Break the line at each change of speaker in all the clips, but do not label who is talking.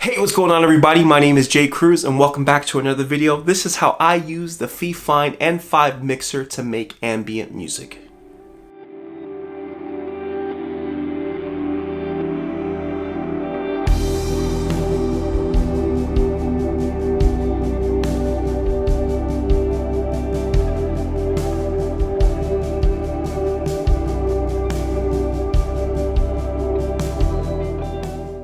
Hey, what's going on everybody? My name is Jay Cruz and welcome back to another video. This is how I use the FiFine N5 Mixer to make ambient music.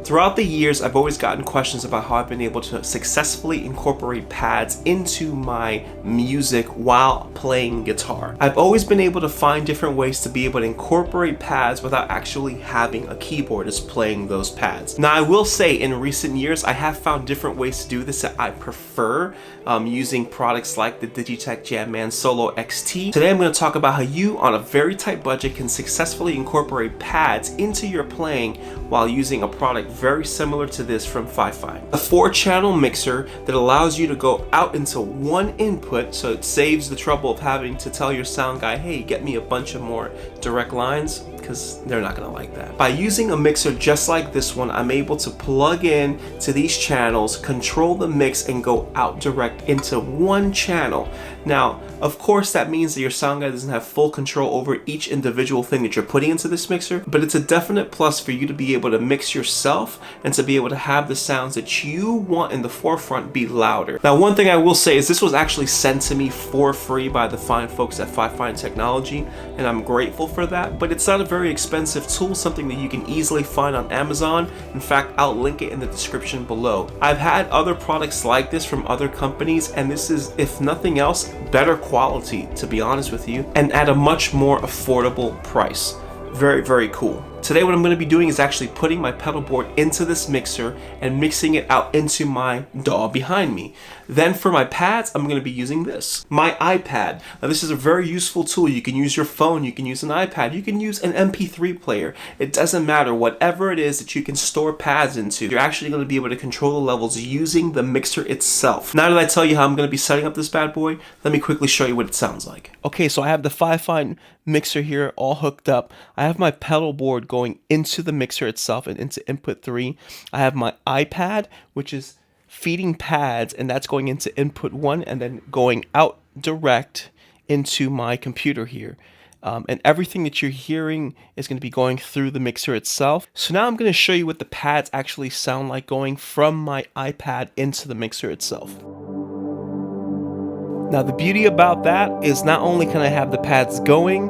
Throughout the years, I've always gotten questions about how I've been able to successfully incorporate pads into my music while playing guitar. I've always been able to find different ways to be able to incorporate pads without actually having a keyboardist playing those pads. Now, I will say in recent years, I have found different ways to do this that I prefer using products like the Digitech Jamman Solo XT. Today, I'm going to talk about how you, on a very tight budget, can successfully incorporate pads into your playing while using a product very similar to this from FiFine. A 4-channel mixer that allows you to go out into one input, so it saves the trouble of having to tell your sound guy, hey, get me a bunch of more direct lines, because they're not gonna like that. By using a mixer just like this one, I'm able to plug in to these channels, control the mix, and go out direct into one channel. Now, of course, that means that your sound guy doesn't have full control over each individual thing that you're putting into this mixer, but it's a definite plus for you to be able to mix yourself and to be able to have the sounds that you want in the forefront be louder. Now, one thing I will say is this was actually sent to me for free by the fine folks at FiFine Technology, and I'm grateful for that, but it's not a very expensive tool, something that you can easily find on Amazon. In fact, I'll link it in the description below. I've had other products like this from other companies, and this is, if nothing else, better quality, to be honest with you, and at a much more affordable price. Very, very cool. Today what I'm going to be doing is actually putting my pedal board into this mixer and mixing it out into my DAW behind me. Then for my pads, I'm going to be using this, my iPad. Now this is a very useful tool. You can use your phone, you can use an iPad, you can use an MP3 player. It doesn't matter, whatever it is that you can store pads into, you're actually going to be able to control the levels using the mixer itself. Now that I tell you how I'm going to be setting up this bad boy, let me quickly show you what it sounds like. Okay, so I have the FiFine mixer here all hooked up. I have my pedal board going into the mixer itself and into input 3. I have my iPad, which is feeding pads, and that's going into input 1 and then going out direct into my computer here. And everything that you're hearing is going to be going through the mixer itself. So now I'm going to show you what the pads actually sound like going from my iPad into the mixer itself. Now the beauty about that is not only can I have the pads going,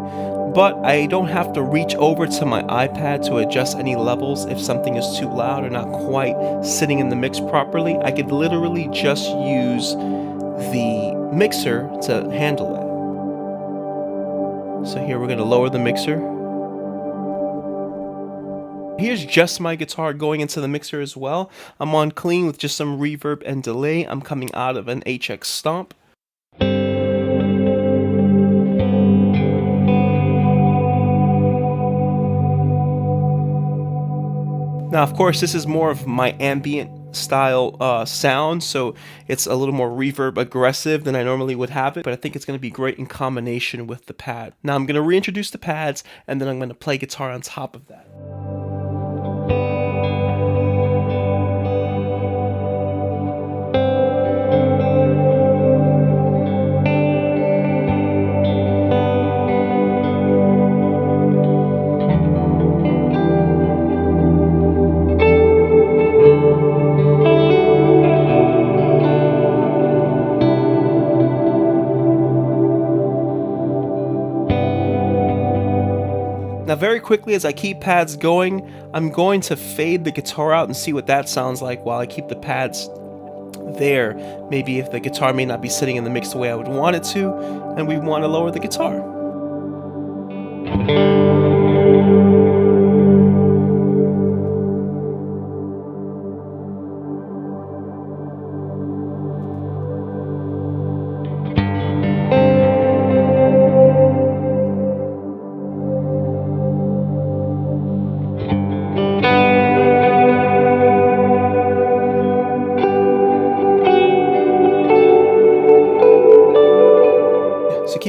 but I don't have to reach over to my iPad to adjust any levels if something is too loud or not quite sitting in the mix properly. I could literally just use the mixer to handle it. So here we're going to lower the mixer. Here's just my guitar going into the mixer as well. I'm on clean with just some reverb and delay. I'm coming out of an HX Stomp. Now, of course, this is more of my ambient style sound, so it's a little more reverb aggressive than I normally would have it, but I think it's going to be great in combination with the pad. Now, I'm going to reintroduce the pads, and then I'm going to play guitar on top of that. Now very quickly, as I keep pads going, I'm going to fade the guitar out and see what that sounds like while I keep the pads there. Maybe if the guitar may not be sitting in the mix the way I would want it to, and we want to lower the guitar.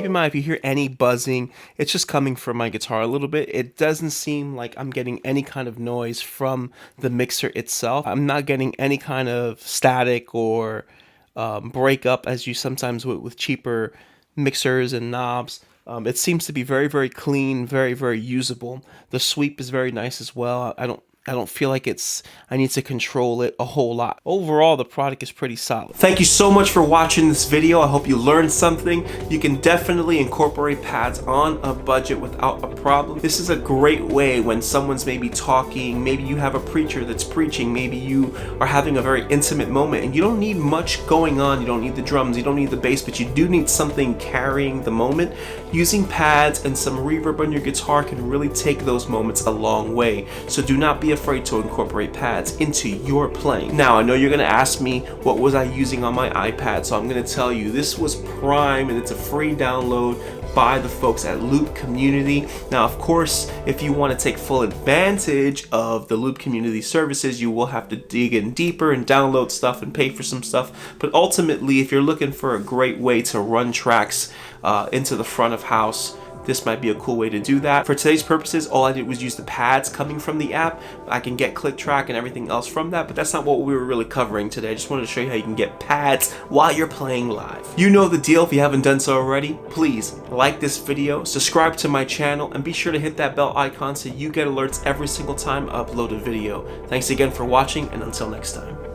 in mind, if you hear any buzzing, it's just coming from my guitar a little bit. It doesn't seem like I'm getting any kind of noise from the mixer itself. I'm not getting any kind of static or breakup as you sometimes would with cheaper mixers and knobs. It seems to be very, very clean, very, very usable. The sweep is very nice as well. I don't feel like I need to control it a whole lot. Overall, the product is pretty solid. Thank you so much for watching this video. I hope you learned something. You can definitely incorporate pads on a budget without a problem. This is a great way when someone's maybe talking, maybe you have a preacher that's preaching, maybe you are having a very intimate moment and you don't need much going on. You don't need the drums, you don't need the bass, but you do need something carrying the moment. Using pads and some reverb on your guitar can really take those moments a long way. So do not be afraid to incorporate pads into your playing. Now, I know you're gonna ask me what was I using on my iPad, so I'm gonna tell you this was Prime, and it's a free download by the folks at Loop Community. Now, of course, if you want to take full advantage of the Loop Community services, you will have to dig in deeper and download stuff and pay for some stuff. But ultimately, if you're looking for a great way to run tracks into the front of house, this might be a cool way to do that. For today's purposes, all I did was use the pads coming from the app. I can get click track and everything else from that, but that's not what we were really covering today. I just wanted to show you how you can get pads while you're playing live. You know the deal. If you haven't done so already, please like this video, subscribe to my channel, and be sure to hit that bell icon so you get alerts every single time I upload a video. Thanks again for watching, and until next time.